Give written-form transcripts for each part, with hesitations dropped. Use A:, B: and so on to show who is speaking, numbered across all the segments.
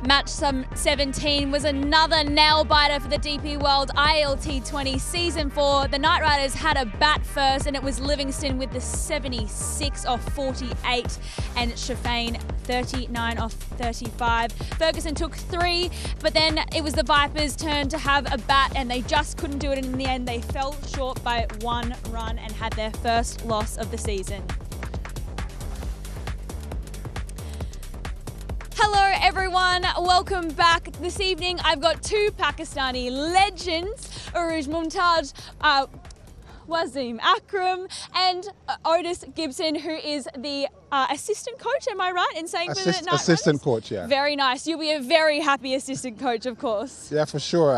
A: Match 17 was another nail-biter for the DP World ILT20 Season 4. The Knight Riders had a bat first, and it was Livingston with the 76 off 48 and Shafane 39 off 35. Ferguson took 3, but then it was the Vipers' turn to have a bat, and they just couldn't do it. And in the end, they fell short by 1 run and had their first loss of the season. Hello everyone, welcome back. This evening I've got 2 Pakistani legends, Aruj Mumtaz, Wasim Akram and Otis Gibson, who is the assistant coach, am I right in saying?
B: Assistant coach, yeah.
A: Very nice. You'll be a very happy assistant coach, of course.
B: Yeah, for sure.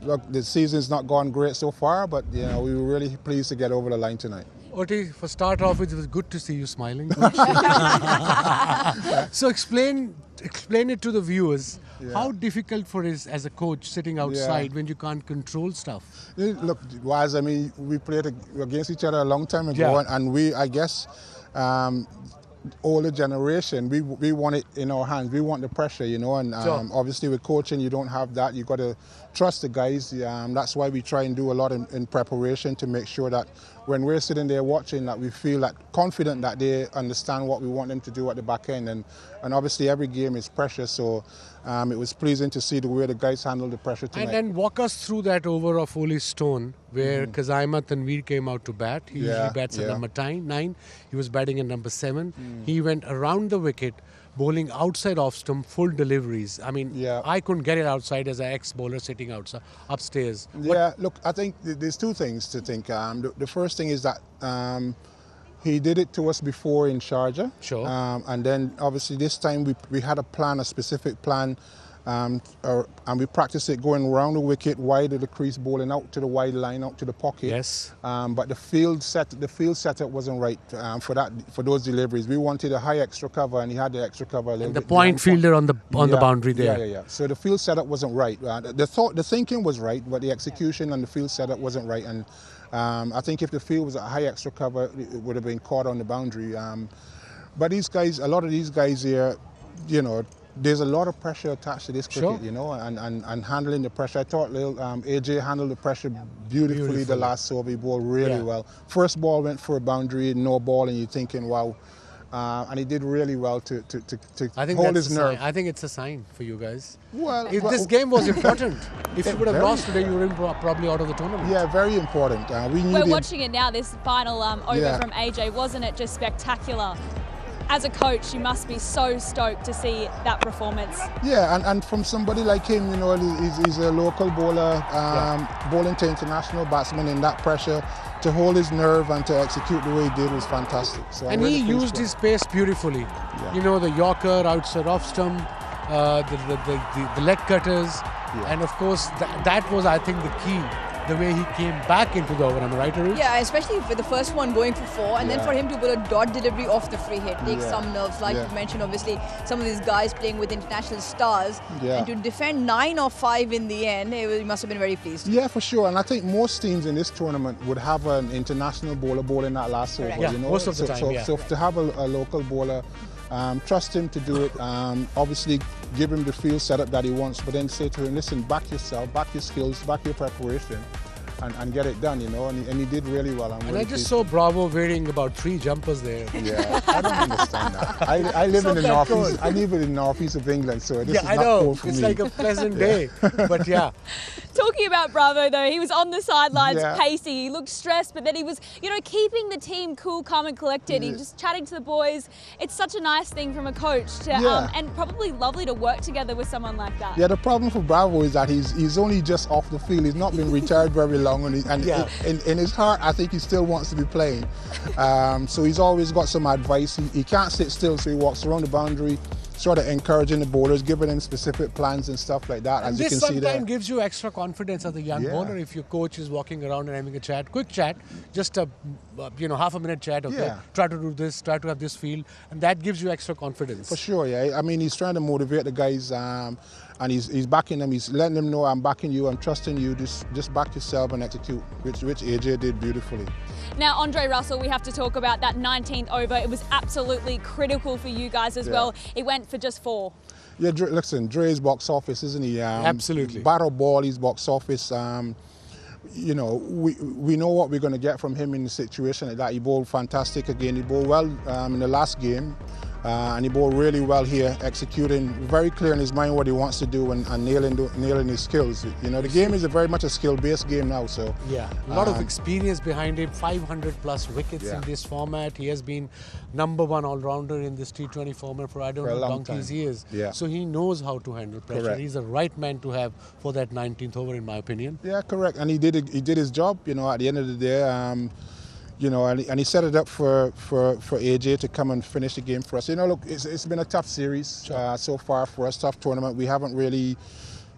B: Look, the season's not gone great so far, but you know, we were really pleased to get over the line tonight.
C: Oti, for start off with, it was good to see you smiling. So explain it to the viewers. Yeah. How difficult for it as a coach sitting outside when you can't control stuff?
B: Look, Waz, I mean, we played against each other a long time ago, and we, I guess, older generation, we want it in our hands. We want the pressure, you know, and obviously with coaching, you don't have that. You got to trust the guys. That's why we try and do a lot in preparation to make sure that when we're sitting there watching, that we feel that confident that they understand what we want them to do at the back end. And obviously every game is pressure, so it was pleasing to see the way the guys handled the pressure tonight.
C: And then walk us through that over of Oli Stone, where Kazaimat Tanveer came out to bat. He usually bats at number 9. He was batting at number 7. He went around the wicket, bowling outside off stump, full deliveries. I mean, I couldn't get it outside as an ex-bowler sitting outside, upstairs.
B: Yeah, look, I think there's 2 things to think. The first thing is that he did it to us before in Sharjah.
C: Sure.
B: And then obviously this time we had a specific plan, and we practiced it going around the wicket, wide of the crease, bowling out to the wide line, out to the pocket.
C: Yes.
B: But the field setup wasn't right for those deliveries. We wanted a high extra cover, and he had the extra cover a little
C: and the
B: bit
C: point fielder on the boundary there.
B: Yeah. So the field setup wasn't right. The thinking was right, but the execution and the field setup wasn't right. And I think if the field was a high extra cover, it would have been caught on the boundary. But these guys, a lot of these guys here, you know, there's a lot of pressure attached to this cricket, you know, and handling the pressure. I thought AJ handled the pressure beautifully the last over. He bowled really well. First ball went for a boundary, no ball, and you're thinking, wow. And he did really well to hold his nerve.
C: I think it's a sign for you guys.
B: Well,
C: this game was important. If you would have lost today, you would have been probably out of the tournament.
B: Yeah, very important.
A: We're watching it now, this final over from AJ. Wasn't it just spectacular? As a coach, you must be so stoked to see that performance. Yeah,
B: and from somebody like him, you know, he's a local bowler, bowling to international batsmen in that pressure, to hold his nerve and to execute the way he did was fantastic. So
C: and he used his pace beautifully. Yeah. You know, the Yorker, outside off stump, the leg cutters, and of course that was, I think, the key. The way he came back into the over, am I right, Aruj?
D: Yeah, especially for the first one going for 4, and then for him to put a dot delivery off the free hit takes some nerves. Like you mentioned, obviously, some of these guys playing with international stars, and to defend 9 or 5 in the end, he must have been very pleased.
B: Yeah, for sure. And I think most teams in this tournament would have an international bowler bowling that last over.
C: Yeah,
B: you know?
C: most of the time.
B: So to have a local bowler, trust him to do it. Obviously, give him the field setup that he wants, but then say to him, listen, back yourself, back your skills, back your preparation, and get it done, you know, and he did really well.
C: And I just saw Bravo wearing about 3 jumpers there.
B: Yeah, I don't understand that. I live in the northeast. I live in the northeast of England, so this is not cool for me.
C: It's like a pleasant day, but
A: Talking about Bravo though, he was on the sidelines, pacey. He looked stressed, but then he was, you know, keeping the team cool, calm, and collected. He just chatting to the boys. It's such a nice thing from a coach to, and probably lovely to work together with someone like that.
B: Yeah, the problem for Bravo is that he's only just off the field. He's not been retired very long, and in his heart, I think he still wants to be playing. So he's always got some advice. He can't sit still, so he walks around the boundary, sort of encouraging the bowlers, giving them specific plans and stuff like that.
C: And as you can see there, sometimes gives you extra confidence as a young bowler if your coach is walking around and having a quick chat, just a half a minute chat, okay, try to do this, try to have this feel, and that gives you extra confidence.
B: For sure, yeah. I mean, he's trying to motivate the guys, and he's backing them. He's letting them know, I'm backing you, I'm trusting you, just back yourself and execute, which AJ did beautifully.
A: Now, Andre Russell, we have to talk about that 19th over. It was absolutely critical for you guys as well. It went for just 4.
B: Yeah, listen, Dre's box office, isn't he?
C: Absolutely.
B: Battle ball, he's box office. We know what we're going to get from him in a situation like that. He bowled fantastic again. He bowled well in the last game. And he bowled really well here, executing very clear in his mind what he wants to do and nailing his skills. The game is very much a skill-based game now. So
C: yeah, a lot of experience behind him. 500 plus wickets in this format. He has been #1 all-rounder in this T20 format for I don't know how long years. Yeah. So he knows how to handle pressure. Correct. He's the right man to have for that 19th over, in my opinion.
B: Yeah, correct. And he did his job. At the end of the day. And he set it up for AJ to come and finish the game for us. Look, it's been a tough series so far for us, tough tournament. We haven't really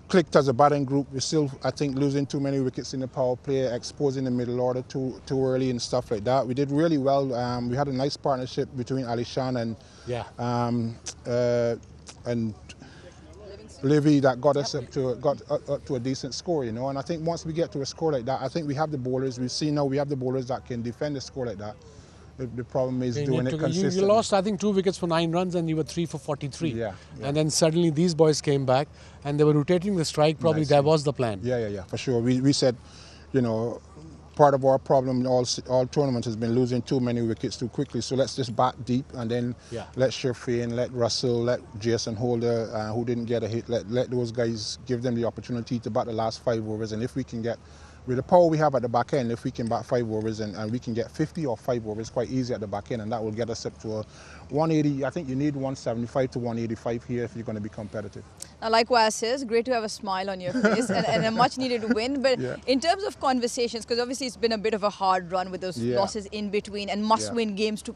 B: clicked as a batting group. We're still, I think, losing too many wickets in the power play, exposing the middle order too early and stuff like that. We did really well. We had a nice partnership between Alishan and Livy that got us up to a decent score, and I think once we get to a score like that, I think we have the bowlers. We see now we have the bowlers that can defend a score like that. The problem is doing it consistently.
C: You lost, I think, 2 wickets for 9 runs and you were 3 for 43. Yeah. And then suddenly these boys came back and they were rotating the strike. Probably that was the plan.
B: Yeah, for sure. We said, part of our problem in all tournaments has been losing too many wickets too quickly. So let's just bat deep and then let Sherfane, let Russell, let Jason Holder, who didn't get a hit, let those guys, give them the opportunity to bat the last 5 overs. And if we can get, with the power we have at the back end, if we can bat 5 overs and we can get 50 or 5 overs quite easy at the back end, and that will get us up to a 180. I think you need 175 to 185 here if you're going to be competitive.
D: Now, like Waz says, great to have a smile on your face and a much needed win. But in terms of conversations, because obviously it's been a bit of a hard run with those losses in between and must-win games to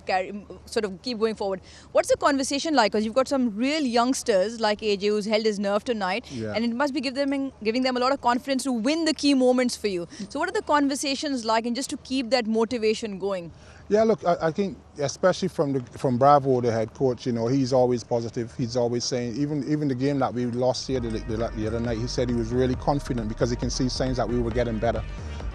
D: sort of keep going forward. What's the conversation like? Because you've got some real youngsters like AJ who's held his nerve tonight, and it must be giving them a lot of confidence to win the key moments for you. So what are the conversations like, and just to keep that motivation going?
B: Yeah, look, I think especially from Bravo, the head coach, he's always positive. He's always saying, even the game that we lost here the other night, he said he was really confident because he can see signs that we were getting better.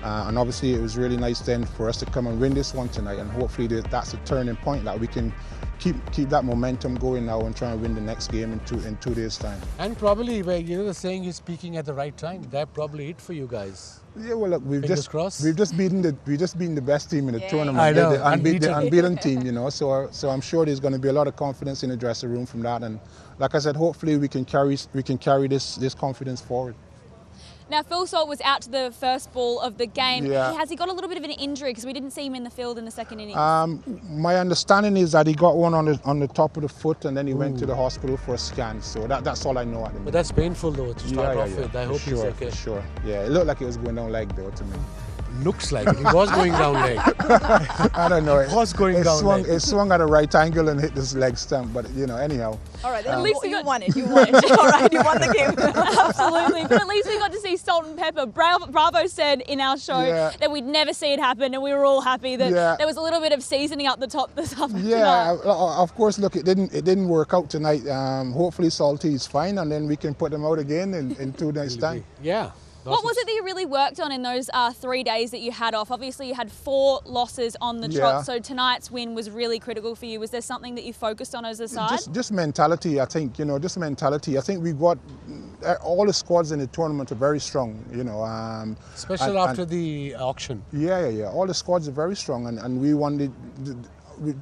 B: And obviously it was really nice then for us to come and win this one tonight, and hopefully that's a turning point that we can keep that momentum going now and try and win the next game in 2 days' time.
C: And probably, the saying he's speaking at the right time, that probably it for you guys.
B: Yeah, well, look, we've just beaten the best team in the tournament.
C: I know,
B: the unbeaten team, So I'm sure there's going to be a lot of confidence in the dressing room from that. And like I said, hopefully we can carry this confidence forward.
A: Now, Phil Salt was out to the first ball of the game. Has he got a little bit of an injury? Because we didn't see him in the field in the second innings.
B: My understanding is that he got one on the top of the foot, and then he went to the hospital for a scan. So that's all I know at the moment.
C: But that's painful though to start off with. I hope he's okay.
B: For sure. Yeah, it looked like it was going down leg though to me.
C: Looks like it. He was going down leg.
B: I don't know.
C: It was going down leg.
B: It swung at a right angle and hit this leg stump, but anyhow.
D: All right, at least you won it. You won it. All right, you won the game.
A: Absolutely. But at least we got to see salt and pepper. Bravo said in our show that we'd never see it happen, and we were all happy that there was a little bit of seasoning up the top this afternoon.
B: Yeah, of course. Look, it didn't work out tonight. Hopefully, Salty is fine, and then we can put them out again in 2 days' time.
C: Yeah.
A: What was it that you really worked on in those 3 days that you had off? Obviously, you had 4 losses on the trot, so tonight's win was really critical for you. Was there something that you focused on as a side?
B: Just mentality, I think. Just mentality. I think we've got all the squads in the tournament are very strong.
C: Especially after the auction.
B: Yeah. All the squads are very strong, and we wanted.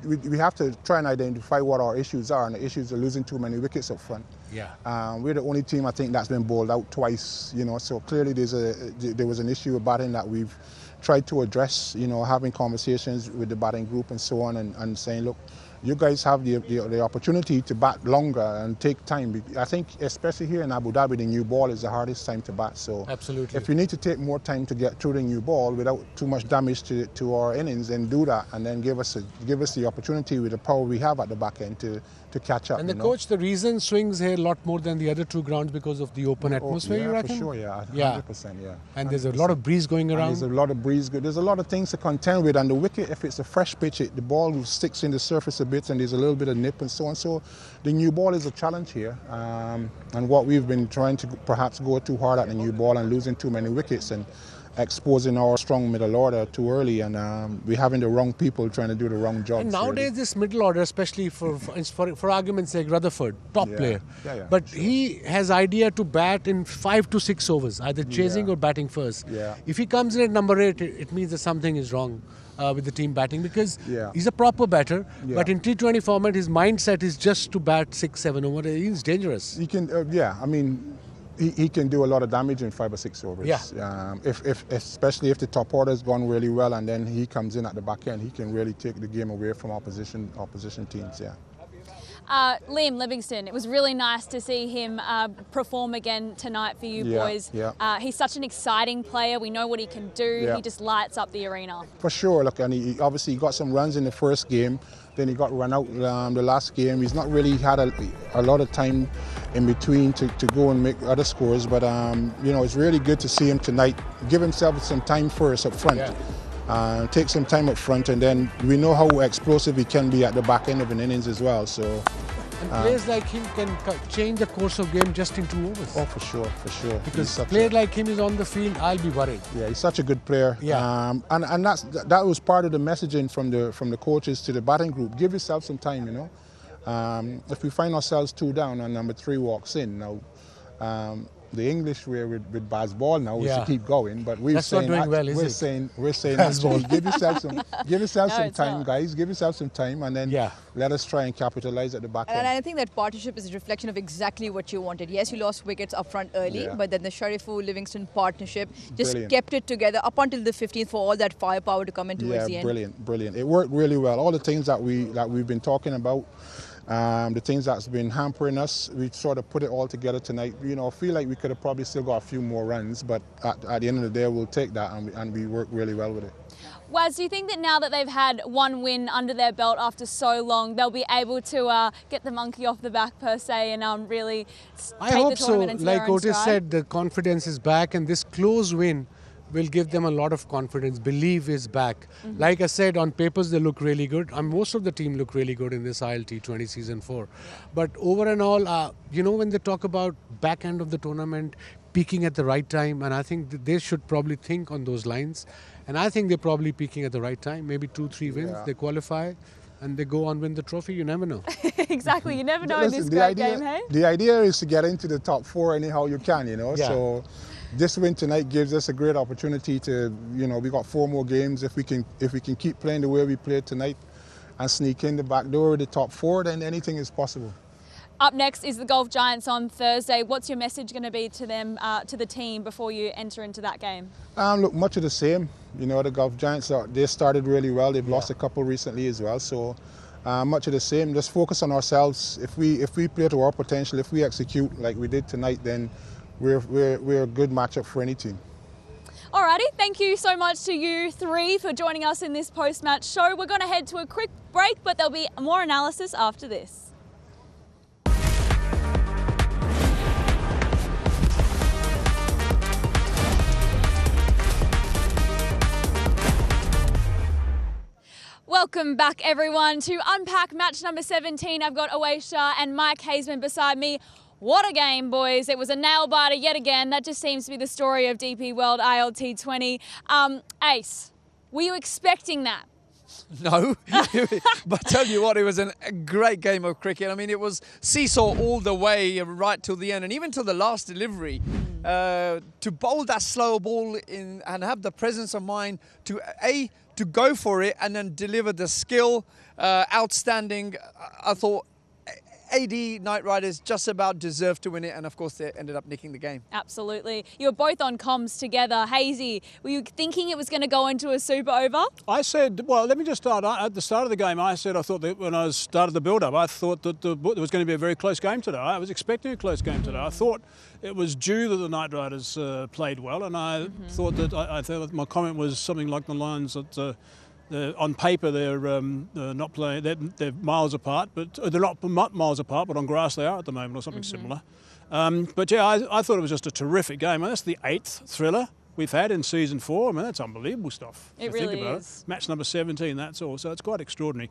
B: We have to try and identify what our issues are, and the issues are losing too many wickets up front. We're the only team I think that's been bowled out twice, so clearly there was an issue with batting that we've tried to address, having conversations with the batting group and so on, and saying, look, you guys have the opportunity to bat longer and take time. I think especially here in Abu Dhabi, the new ball is the hardest time to bat. So
C: absolutely,
B: if you need to take more time to get through the new ball without too much damage to our innings, then do that, and then give us the opportunity with the power we have at the back end to catch up.
C: And the coach, the reason swings here a lot more than the other two grounds because of the open atmosphere, you reckon?
B: For sure, yeah, 100%, yeah.
C: And there's a lot of breeze going around.
B: And there's a lot of breeze. There's a lot of things to contend with, and the wicket, if it's a fresh pitch, the ball sticks in the surface a bit, and there's a little bit of nip and so on. So the new ball is a challenge here, and what we've been trying to perhaps go too hard at the new ball and losing too many wickets and exposing our strong middle order too early, and we're having the wrong people trying to do the wrong job.
C: And nowadays, really, this middle order, especially for argument's sake, Rutherford, top player, but sure, he has idea to bat in 5 to 6 overs, either chasing or batting first. If he comes in at number 8, it means that something is wrong with the team batting, because he's a proper batter, but in T20 format, his mindset is just to bat 6, 7 overs. He's dangerous.
B: He can, I mean, he can do a lot of damage in 5 or 6 overs. Especially if the top order has gone really well, and then he comes in at the back end, he can really take the game away from opposition teams.
A: Liam Livingstone, it was really nice to see him perform again tonight for you boys. He's such an exciting player. We know what he can do. He just lights up the arena.
B: For sure. Look, and he obviously got some runs in the first game. Then he got run out the last game. He's not really had a lot of time in between to go and make other scores. But, it's really good to see him tonight. Give himself some time first up front. Take some time up front, and then we know how explosive he can be at the back end of an innings as well. So,
C: and players like him can change the course of game just in 2 overs.
B: Oh, for sure.
C: Because a player like him is on the field, I'll be worried.
B: Yeah, he's such a good player. And that was part of the messaging from the coaches to the batting group. Give yourself some time, If we find ourselves 2 down and number 3 walks in now. The English way with Baz Ball now is to keep going, but we're saying actually, give yourself some time, guys. Give yourself some time, and then let us try and capitalize at the back end.
D: And I think that partnership is a reflection of exactly what you wanted. Yes, you lost wickets up front early, but then the Sharifu-Livingston partnership just kept it together up until the 15th for all that firepower to come in towards the end.
B: Brilliant. It worked really well. All the things that we've been talking about. The things that's been hampering us, we sort of put it all together tonight. I feel like we could have probably still got a few more runs, but at the end of the day, we'll take that, and we work really well with it.
A: Waz, do you think that now that they've had 1 win under their belt after so long, they'll be able to get the monkey off the back, per se, and really take the tournament into their own stride?
C: Like Otis said, the confidence is back, and this close win will give them a lot of confidence. Belief is back. Like I said, on papers they look really good. Most of the team look really good in this ILT20 season 4. But over and all, when they talk about back end of the tournament, peaking at the right time, and I think they should probably think on those lines. And I think they're probably peaking at the right time. Maybe 2-3 wins, they qualify, and they go on win the trophy. You never know.
A: Exactly. You never know in this great game, hey?
B: The idea is to get into the top 4 anyhow you can, So this win tonight gives us a great opportunity to, we got 4 more games. If we can keep playing the way we played tonight and sneak in the back door of the top 4, then anything is possible.
A: Up next is the Golf Giants on Thursday. What's your message going to be to them, to the team, before you enter into that game?
B: Look, much of the same. The Golf Giants, they started really well. They've lost a couple recently as well. So much of the same. Just focus on ourselves. If we play to our potential, if we execute like we did tonight, then we're a good matchup for any team.
A: Alrighty, thank you so much to you 3 for joining us in this post-match show. We're going to head to a quick break, but there'll be more analysis after this. Welcome back, everyone, to Unpack match number 17. I've got Awais Shah and Mike Hazeman beside me. What a game, boys. It was a nail-biter yet again. That just seems to be the story of DP World ILT20. Ace, were you expecting that?
E: No, but I tell you what, it was a great game of cricket. I mean, it was seesaw all the way right till the end, and even till the last delivery. To bowl that slow ball in and have the presence of mind to go for it and then deliver the skill, outstanding. I thought AD Knight Riders just about deserved to win it, and of course they ended up nicking the game.
A: Absolutely. You were both on comms together. Hazy, were you thinking it was going to go into a super over?
F: I said, well, let me just start. At the start of the game, I said I thought that when I started the build-up, I thought that there was going to be a very close game today. I was expecting a close game today. I thought it was due that the Knight Riders played well, and I thought that I thought that my comment was something like the lines that on paper they're not playing. They're miles apart, but they're not miles apart. But on grass they are at the moment, or something similar. But yeah, I thought it was just a terrific game. That's the 8th thriller we've had in season 4. I mean, that's unbelievable stuff.
A: It really is.
F: Match number 17. That's all. So it's quite extraordinary.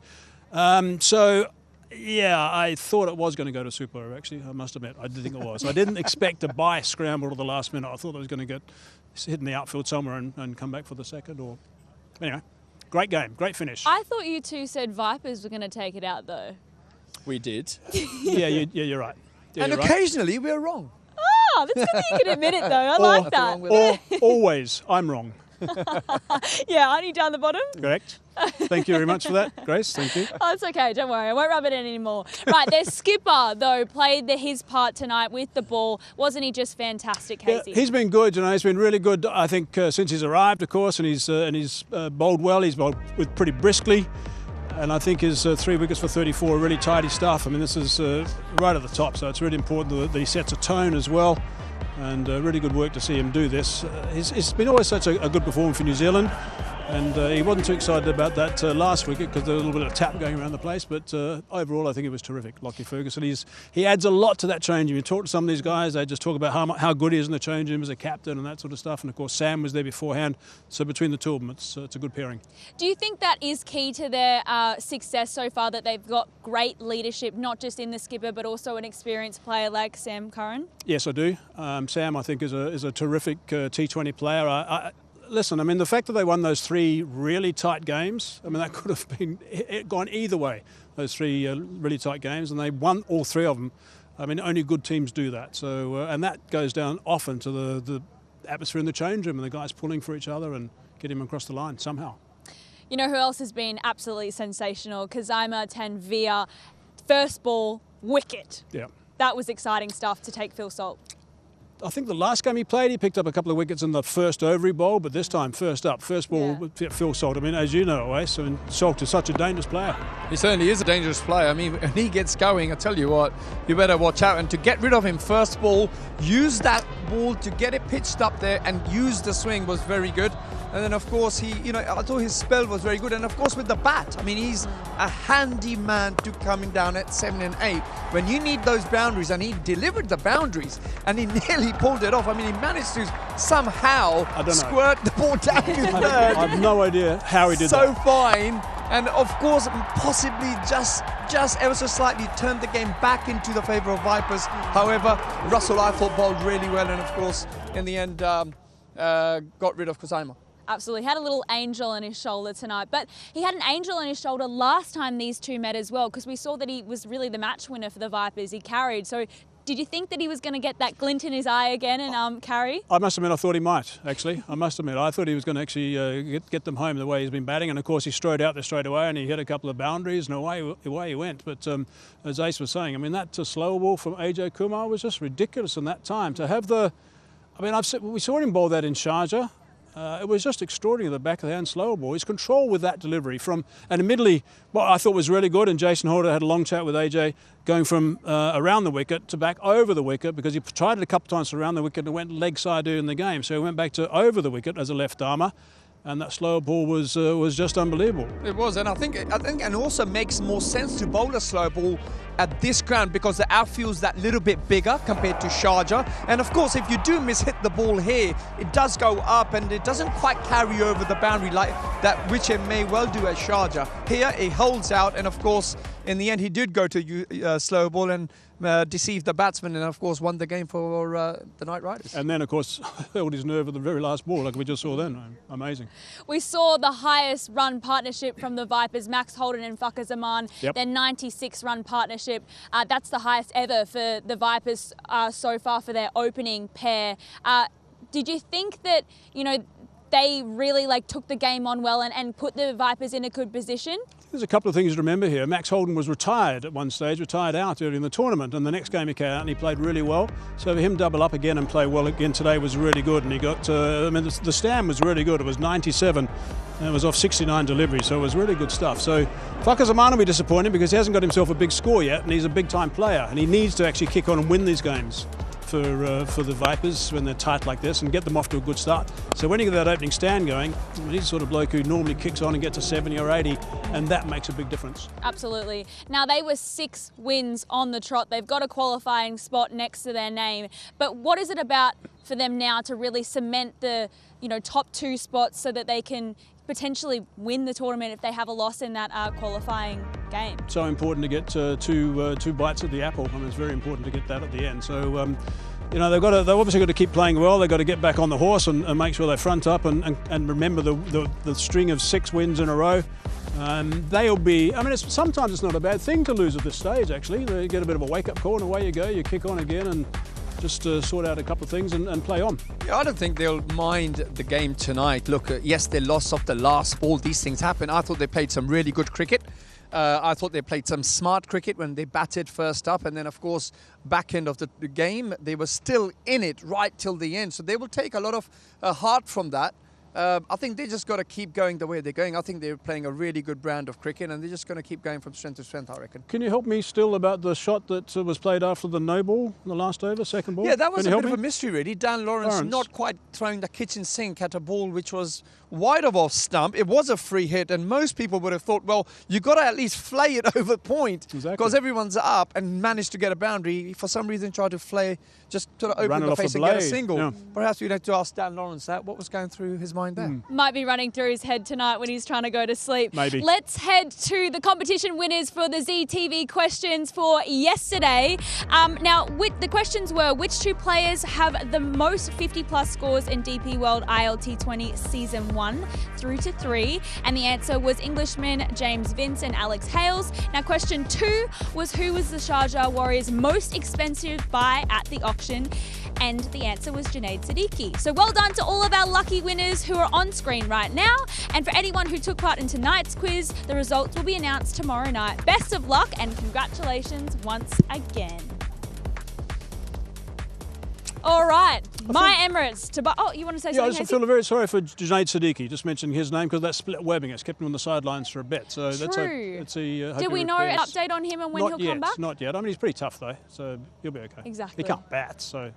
F: So. Yeah, I thought it was going to go to Super Over, actually, I must admit. I did think it was. I didn't expect a buy scramble at the last minute. I thought it was going to get hit in the outfield somewhere and come back for the second. Or anyway, great game, great finish.
A: I thought you two said Vipers were going to take it out, though.
E: We did.
F: Yeah, you're right. Yeah,
E: and
F: you're
E: occasionally we're wrong.
A: Oh, that's good that you can admit it, though. I like that.
F: Or always, I'm wrong.
A: Yeah, aren't you down the bottom?
F: Correct. Thank you very much for that, Grace. Thank you.
A: Oh, it's okay. Don't worry. I won't rub it in anymore. Right, their skipper, though, played his part tonight with the ball. Wasn't he just fantastic, Casey?
F: Yeah, he's been good. He's been really good, I think, since he's arrived, of course, and he's bowled well. He's bowled with pretty briskly. And I think his 3 wickets for 34 are really tidy stuff. I mean, this is right at the top, so it's really important that he sets a tone as well. And really good work to see him do this. It's been always such a good performance for New Zealand, and he wasn't too excited about that last wicket because there was a little bit of tap going around the place, but overall I think it was terrific. Lockie Ferguson, he adds a lot to that change room. You talk to some of these guys, they just talk about how good he is in the change room as a captain and that sort of stuff, and of course Sam was there beforehand, so between the two of them it's a good pairing.
A: Do you think that is key to their success so far, that they've got great leadership, not just in the skipper but also an experienced player like Sam Curran?
F: Yes, I do. Sam, I think, is a terrific T20 player. Listen, I mean, the fact that they won those 3 really tight games, I mean, that could have gone either way, those 3 really tight games, and they won all 3 of them. I mean, only good teams do that. So, and that goes down often to the atmosphere in the change room and the guys pulling for each other and getting them across the line somehow.
A: You know who else has been absolutely sensational? Kazima Tanvir, first ball, wicket.
F: Yeah.
A: That was exciting stuff to take Phil Salt.
F: I think the last game he played, he picked up a couple of wickets in the first over he bowled, but this time first ball, Phil Salt. I mean, as you know, Ace, I mean, Salt is such a dangerous player.
E: He certainly is a dangerous player. I mean, when he gets going, I tell you what, you better watch out. And to get rid of him first ball, use that ball to get it pitched up there and use the swing was very good. And then, of course, I thought his spell was very good. And, of course, with the bat, I mean, he's a handy man to coming down at 7 and 8. When you need those boundaries, and he delivered the boundaries, and he nearly pulled it off. I mean, he managed to somehow squirt the ball down to third.
F: I have no idea how he did that.
E: So fine. And, of course, possibly just ever so slightly turned the game back into the favour of Vipers. However, Russell, I thought, bowled really well. And, of course, in the end, got rid of Kazima.
A: Absolutely. Had a little angel on his shoulder tonight. But he had an angel on his shoulder last time these two met as well, because we saw that he was really the match winner for the Vipers. He carried. So did you think that he was going to get that glint in his eye again and carry?
F: I must admit, I thought he might, actually. I must admit, I thought he was going to actually get them home the way he's been batting. And, of course, he strode out there straight away and he hit a couple of boundaries and away he went. But as Ace was saying, I mean, that slow ball from AJ Kumar was just ridiculous in that time. To have we saw him bowl that in Sharjah. It was just extraordinary, the back of the hand slow ball. His control with that delivery and admittedly, what I thought was really good, and Jason Horder had a long chat with AJ, going from around the wicket to back over the wicket, because he tried it a couple of times around the wicket and went leg side in the game. So he went back to over the wicket as a left armer. And that slow ball was just unbelievable.
E: It was, and I think it also makes more sense to bowl a slow ball at this ground because the outfield's that little bit bigger compared to Sharjah. And of course, if you do hit the ball here, it does go up and it doesn't quite carry over the boundary like that, which it may well do at Sharjah. Here, it holds out, and of course, in the end, he did go to slow ball and deceived the batsman, and of course won the game for the Knight Riders.
F: And then, of course, held his nerve at the very last ball, like we just saw then. Amazing.
A: We saw the highest run partnership from the Vipers, Max Holden and Fakhar Zaman. Yep. Their 96-run partnership. That's the highest ever for the Vipers so far for their opening pair. Did you think that, they really took the game on well and put the Vipers in a good position?
F: There's a couple of things to remember here. Max Holden was retired at one stage, retired out early in the tournament, and the next game he came out and he played really well. So for him double up again and play well again today was really good. And he got, the stand was really good. It was 97 and it was off 69 deliveries, so it was really good stuff. So Whakazamana will be disappointed because he hasn't got himself a big score yet, and he's a big-time player, and he needs to actually kick on and win these games for the Vipers when they're tight like this and get them off to a good start. So when you get that opening stand going, he's the sort of bloke who normally kicks on and gets to 70 or 80, and that makes a big difference.
A: Absolutely. Now, they were 6 wins on the trot. They've got a qualifying spot next to their name. But what is it about for them now to really cement the top 2 spots so that they can potentially win the tournament if they have a loss in that qualifying game?
F: So important to get two bites at the apple. I mean, it's very important to get that at the end. So, they've obviously got to keep playing well. They've got to get back on the horse and make sure they front up and remember the string of 6 wins in a row. They'll be, sometimes it's not a bad thing to lose at this stage, actually. They get a bit of a wake-up call and away you go. You kick on again and just sort out a couple of things and play on.
E: Yeah, I don't think they'll mind the game tonight. Look, yes, they lost off the last ball. These things happen. I thought they played some really good cricket. I thought they played some smart cricket when they batted first up. And then, of course, back end of the game, they were still in it right till the end. So they will take a lot of heart from that. I think they just got to keep going the way they're going. I think they're playing a really good brand of cricket, and they're just going to keep going from strength to strength, I reckon.
F: Can you help me still about the shot that was played after the no ball, the last over, second ball?
E: Yeah, that was a bit of a mystery, really. Dan Lawrence not quite throwing the kitchen sink at a ball which was wide of off stump. It was a free hit, and most people would have thought, well, you got to at least flay it over point because everyone's up and managed to get a boundary. For some reason, tried to flay, just sort of open the face and get a single. Yeah. Perhaps we'd have to ask Dan Lawrence that. What was going through his mind there?
A: Might be running through his head tonight when he's trying to go to sleep.
F: Maybe.
A: Let's head to the competition winners for the ZTV questions for yesterday. Now, the questions were, which 2 players have the most 50-plus scores in DP World ILT20 Season 1 through to 3? And the answer was Englishmen James Vince and Alex Hales. Now, question 2 was, who was the Sharjah Warriors' most expensive buy at the auction? And the answer was Junaid Siddiqui. So well done to all of our lucky winners who are on screen right now. And for anyone who took part in tonight's quiz, the results will be announced tomorrow night. Best of luck and congratulations once again. All right, my Emirates. You want to say something?
F: I just feel very sorry for Junaid Siddiqui, just mentioning his name, because that split webbing has kept him on the sidelines for a bit. So
A: True. Did we know an update on him and when he'll come back?
F: Not yet. I mean, he's pretty tough though, so he'll be okay.
A: Exactly.
F: He can't bat, so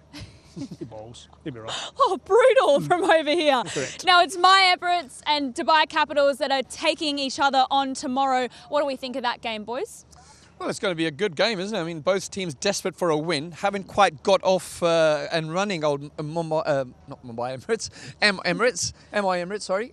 F: he bowls. He'll be right.
A: Oh, brutal from over here.
F: Correct.
A: Now it's my Emirates and Dubai Capitals that are taking each other on tomorrow. What do we think of that game, boys?
E: Well, it's going to be a good game, isn't it? I mean, both teams desperate for a win, haven't quite got off and running old not Mumbai Emirates, MI Emirates, sorry.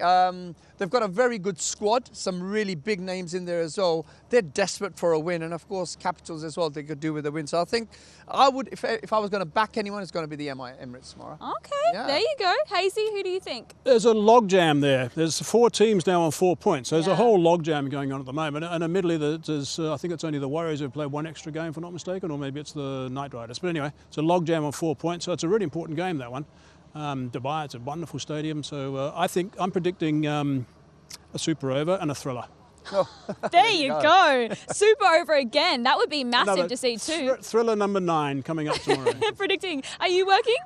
E: They've got a very good squad, some really big names in there as well. They're desperate for a win, and of course, Capitals as well, they could do with a win. So I think I would, if I was going to back anyone, it's going to be the MI Emirates tomorrow.
A: Okay, There you go. Hazy, who do you think?
F: There's a logjam there. There's 4 teams now on 4 points. So there's a whole logjam going on at the moment. And admittedly, there's, I think it's only the Warriors who play 1 extra game, if I'm not mistaken, or maybe it's the Knight Riders. But anyway, it's a logjam on 4 points. So it's a really important game, that one. Dubai, it's a wonderful stadium. So I think I'm predicting a super over and a thriller.
E: Oh,
A: there you go. Super over again. That would be massive to see too.
F: Thriller number 9 coming up tomorrow.
A: Predicting. Are you working?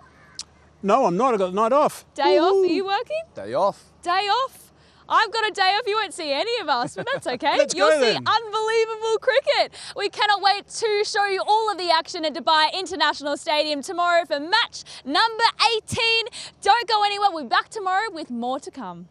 F: No, I'm not. I've got the night off.
A: Day off? Are you working?
E: Day off.
A: Day off? I've got a day off. You won't see any of us, but that's okay.
F: You'll
A: see unbelievable cricket. We cannot wait to show you all of the action at Dubai International Stadium tomorrow for match number 18. Don't go anywhere. We'll be back tomorrow with more to come.